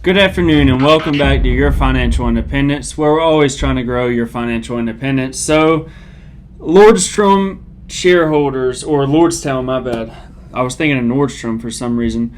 Good afternoon and welcome back to Your Financial Independence, where we're always trying to grow your financial independence. So, Lordstown shareholders, or Lordstown, my bad. I was thinking of Nordstrom for some reason.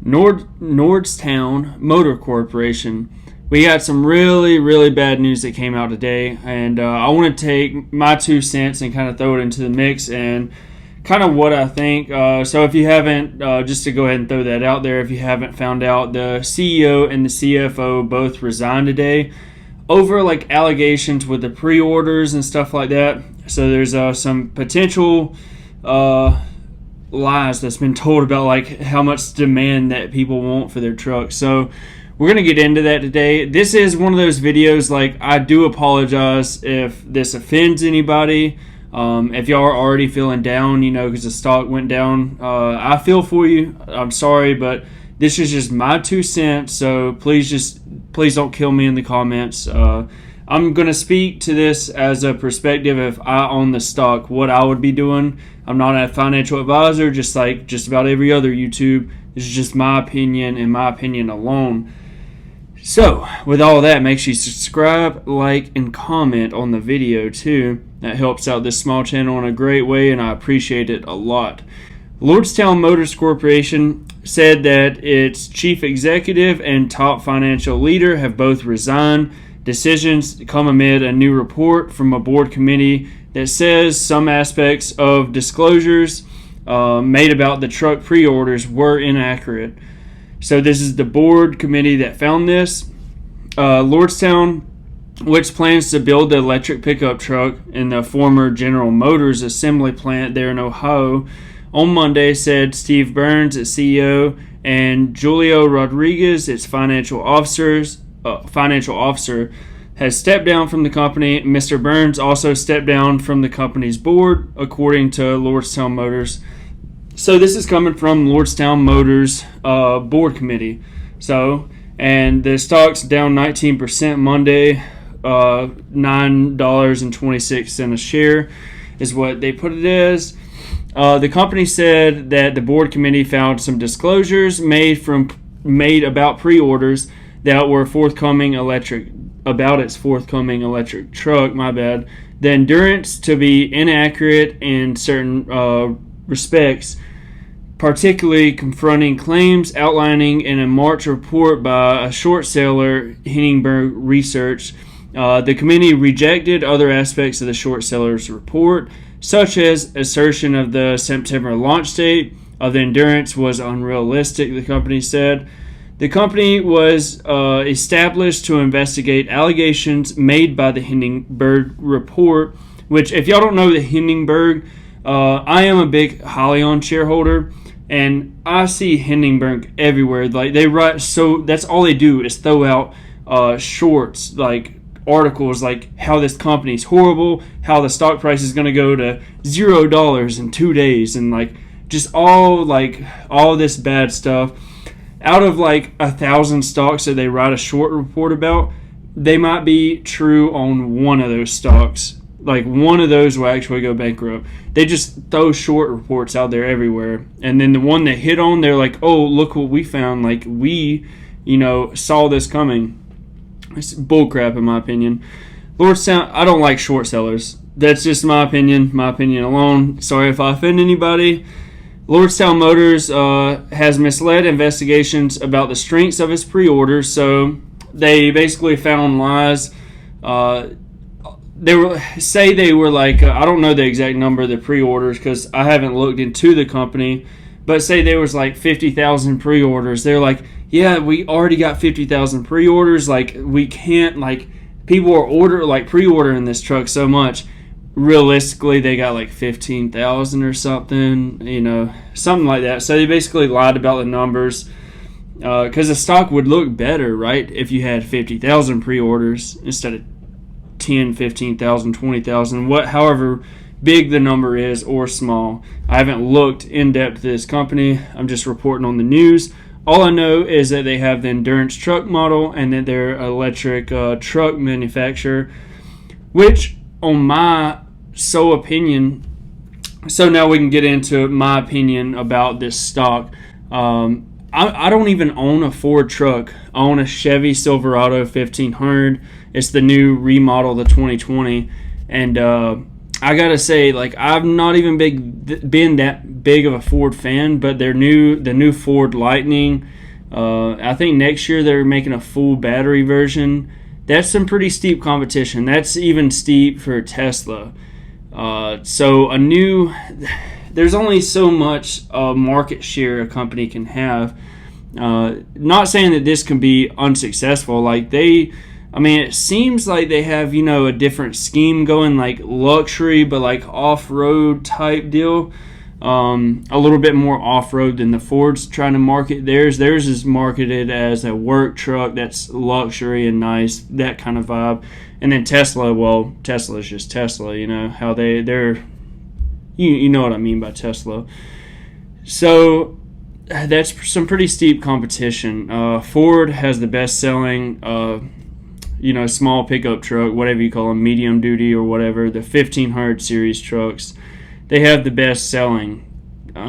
Lordstown Motor Corporation. We got some really bad news that came out today, and I want to take my 2 cents and kind of throw it into the mix and kind of what I think. So if you haven't, just to go ahead and throw that out there, if you haven't found out, the CEO and the CFO both resigned today over like allegations with the pre-orders and stuff like that. So there's some potential lies that's been told about like how much demand that people want for their trucks. So we're going to get into that today. This is one of those videos, like, I do apologize if this offends anybody. If y'all are already feeling down, because the stock went down, I feel for you. I'm sorry, but this is just my 2 cents, so please don't kill me in the comments. I'm going to speak to this as a perspective if I own the stock, what I would be doing. I'm not a financial advisor, just like just about every other YouTube. This is just my opinion and my opinion alone. So, with all that, make sure you subscribe, like, and comment on the video too. That helps out this small channel in a great way, and I appreciate it a lot. Lordstown Motors Corporation said that its chief executive and top financial leader have both resigned. Decisions come amid a new report from a board committee that says some aspects of disclosures made about the truck pre-orders were inaccurate. So this is the board committee that found this. Lordstown, which plans to build the electric pickup truck in the former General Motors assembly plant there in Ohio, on Monday said Steve Burns, its CEO, and Julio Rodriguez, its financial officer, has stepped down from the company. Mr. Burns also stepped down from the company's board, according to Lordstown Motors. So this is coming from Lordstown Motors board committee. And the stock's down 19% Monday, $9.26 a share is what they put it as. The company said that the board committee found some disclosures made about pre-orders that were its forthcoming electric truck. The endurance to be inaccurate in certain respects, particularly confronting claims outlining in a March report by a short seller, Hindenburg Research. The committee rejected other aspects of the short seller's report, such as assertion of the September launch date of the endurance was unrealistic, the company said. The company was established to investigate allegations made by the Hindenburg report, which, if y'all don't know the Hindenburg, I am a big Hyliion shareholder, and I see Hindenburg everywhere. Like, they write, so that's all they do is throw out shorts, like articles, like how this company is horrible, how the stock price is going to go to $0 in 2 days, and like just all this bad stuff. Out of like 1,000 stocks that they write a short report about, they might be true on one of those stocks. Like, one of those will actually go bankrupt. They just throw short reports out there everywhere. And then the one that hit on, they're like, oh, look what we found. Like, we, saw this coming. It's bullcrap, in my opinion. Lordstown, I don't like short sellers. That's just my opinion alone. Sorry if I offend anybody. Lordstown Motors has misled investigations about the strengths of its pre-orders. So they basically found lies. They were like, I don't know the exact number of the pre-orders because I haven't looked into the company, but say there was like 50,000 pre-orders. They're like, yeah, we already got 50,000 pre-orders. Like, we can't, like, people are pre-ordering this truck so much. Realistically, they got like 15,000 or something, something like that. So they basically lied about the numbers because the stock would look better, right, if you had 50,000 pre-orders instead of 10, 15,000, 20,000, however big the number is or small. I haven't looked in depth at this company. I'm just reporting on the news. All I know is that they have the endurance truck model and that they're an electric truck manufacturer, which, on my sole opinion, so now we can get into my opinion about this stock. I don't even own a Ford truck. I own a Chevy Silverado 1500. It's the new remodel, the 2020. And I gotta say, like, I've not even been that big of a Ford fan, but the new Ford Lightning. I think next year they're making a full battery version. That's some pretty steep competition. That's even steep for Tesla. There's only so much market share a company can have. Not saying that this can be unsuccessful. It seems like they have, a different scheme going, like luxury, but like off-road type deal. A little bit more off-road than the Ford's trying to market theirs. Theirs is marketed as a work truck that's luxury and nice, that kind of vibe. And then Tesla, well, Tesla is just Tesla, how they're you know what I mean by Tesla. So that's some pretty steep competition. Ford has the best-selling, small pickup truck, whatever you call them, medium duty or whatever, the 1500 series trucks. They have the best selling. I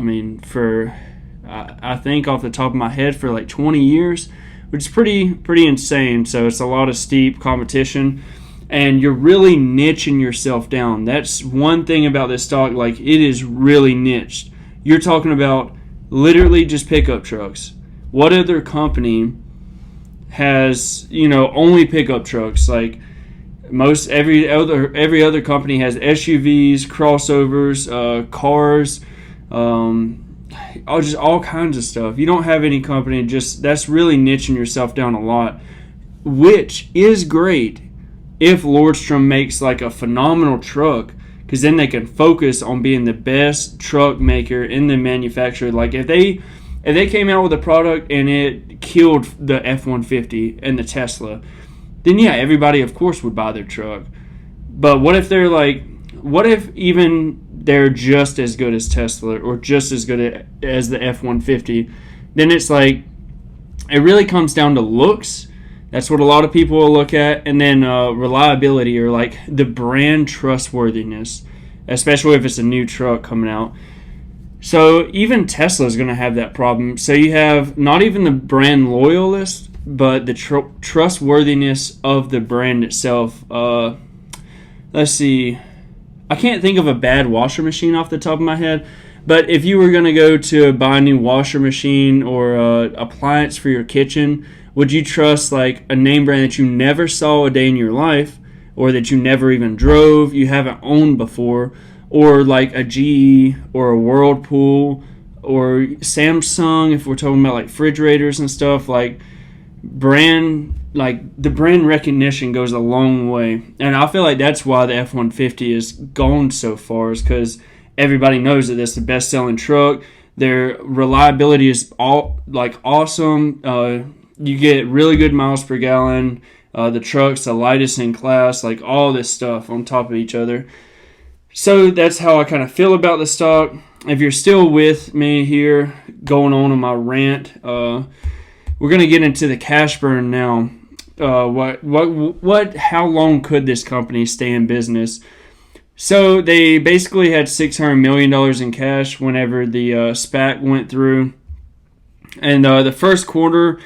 think off the top of my head for like 20 years, which is pretty insane. So it's a lot of steep competition, and you're really niching yourself down. That's one thing about this stock. Like, it is really niched. You're talking about literally just pickup trucks. What other company has only pickup trucks? Like, every other company has SUVs, crossovers, cars, just all kinds of stuff. You don't have any company that's really niching yourself down a lot, which is great if Lordstown makes like a phenomenal truck, because then they can focus on being the best truck maker in the manufacturer. Like, if they came out with a product and it killed the F-150 and the Tesla, then yeah, everybody of course would buy their truck. But what if even they're just as good as Tesla or just as good as the F-150? Then it's like, it really comes down to looks. That's what a lot of people will look at. And then reliability, or like the brand trustworthiness, especially if it's a new truck coming out. So even Tesla is going to have that problem. So you have not even the brand loyalist, but the trustworthiness of the brand itself. Let's see. I can't think of a bad washer machine off the top of my head, but if you were going to go to buy a new washer machine or appliance for your kitchen, would you trust like a name brand that you never saw a day in your life, or that you never even drove, you haven't owned before, or like a GE or a Whirlpool or Samsung, if we're talking about like refrigerators and stuff? Like, the brand recognition goes a long way, and I feel like that's why the F-150 is gone so far, is because everybody knows that it's the best-selling truck. Their reliability is awesome. You get really good miles per gallon. The truck's the lightest in class. Like, all this stuff on top of each other. So that's how I kind of feel about the stock. If you're still with me here, going on my rant, we're gonna get into the cash burn now. How long could this company stay in business? So they basically had $600 million in cash whenever the SPAC went through, and the first quarter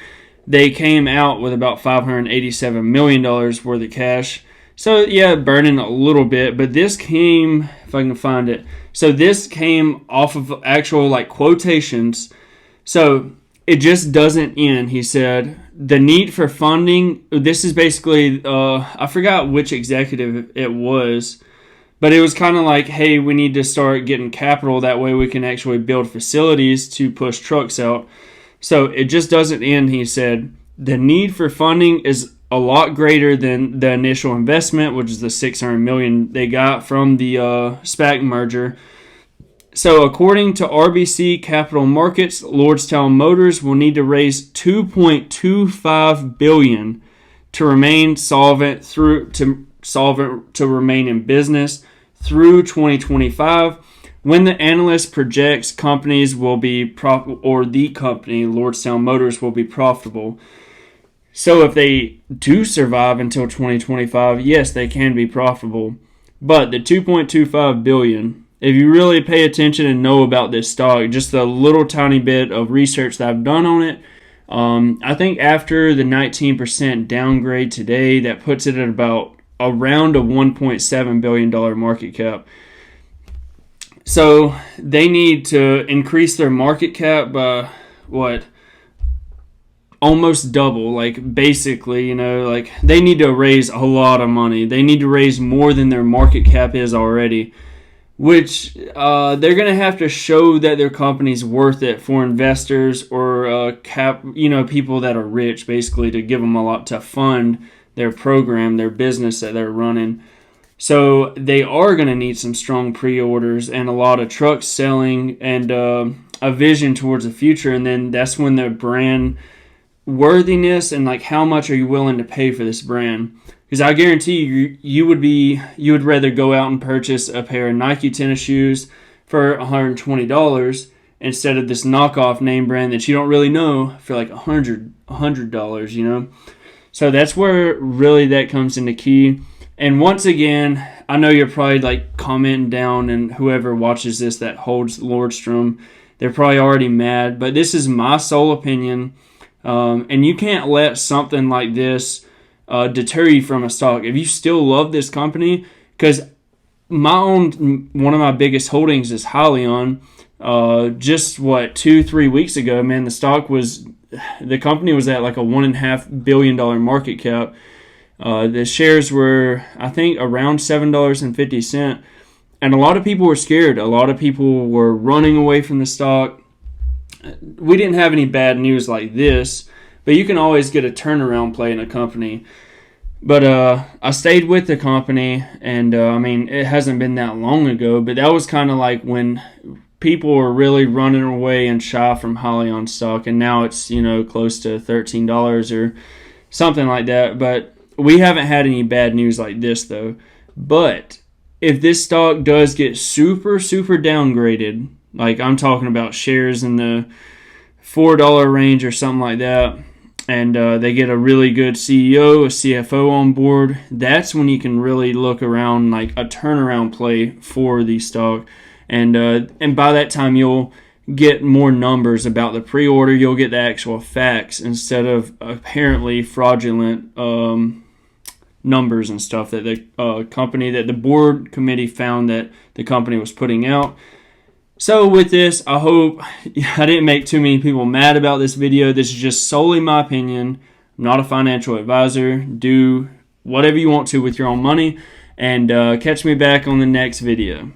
they came out with about $587 million worth of cash. So yeah, burning a little bit, but this came, if I can find it, so this came off of actual like quotations. So it just doesn't end, he said. The need for funding, this is basically, I forgot which executive it was, but it was kind of like, hey, we need to start getting capital, that way we can actually build facilities to push trucks out. So it just doesn't end, he said. The need for funding is a lot greater than the initial investment, which is the $600 million they got from the SPAC merger. So according to RBC Capital Markets, Lordstown Motors will need to raise $2.25 billion to remain solvent to remain in business through 2025. When the analyst projects companies will be the company Lordstown Motors will be profitable. So if they do survive until 2025, yes, they can be profitable. But the $2.25 billion, if you really pay attention and know about this stock, just a little tiny bit of research that I've done on it, I think after the 19% downgrade today, that puts it at about around a $1.7 billion market cap. So they need to increase their market cap by almost double, like basically, like they need to raise a lot of money. They need to raise more than their market cap is already, which they're going to have to show that their company's worth it for investors or people that are rich, basically, to give them a lot to fund their program, their business that they're running. So they are going to need some strong pre-orders and a lot of trucks selling and a vision towards the future. And then that's when the brand worthiness and like how much are you willing to pay for this brand. Because I guarantee you would rather go out and purchase a pair of Nike tennis shoes for $120 instead of this knockoff name brand that you don't really know for like $100. So that's where really that comes into key. And once again, I know you're probably like commenting down, and whoever watches this that holds Lordstown, they're probably already mad. But this is my sole opinion, and you can't let something like this deter you from a stock. If you still love this company, because one of my biggest holdings is Hyliion. Just 2-3 weeks ago, man, the company was at like a $1.5 billion market cap. The shares were, I think, around $7.50, and a lot of people were scared. A lot of people were running away from the stock. We didn't have any bad news like this, but you can always get a turnaround play in a company. But I stayed with the company, and it hasn't been that long ago, but that was kind of like when people were really running away and shy from Hyliion stock, and now it's close to $13 or something like that. But we haven't had any bad news like this, though. But if this stock does get super, super downgraded, like I'm talking about shares in the $4 range or something like that, and they get a really good CEO, a CFO on board, that's when you can really look around like a turnaround play for the stock. And by that time, you'll get more numbers about the pre-order. You'll get the actual facts instead of apparently fraudulent numbers and stuff that the board committee found that the company was putting out. So with this, I hope I didn't make too many people mad about this video. This is just solely my opinion. I'm not a financial advisor. Do whatever you want to with your own money, and catch me back on the next video.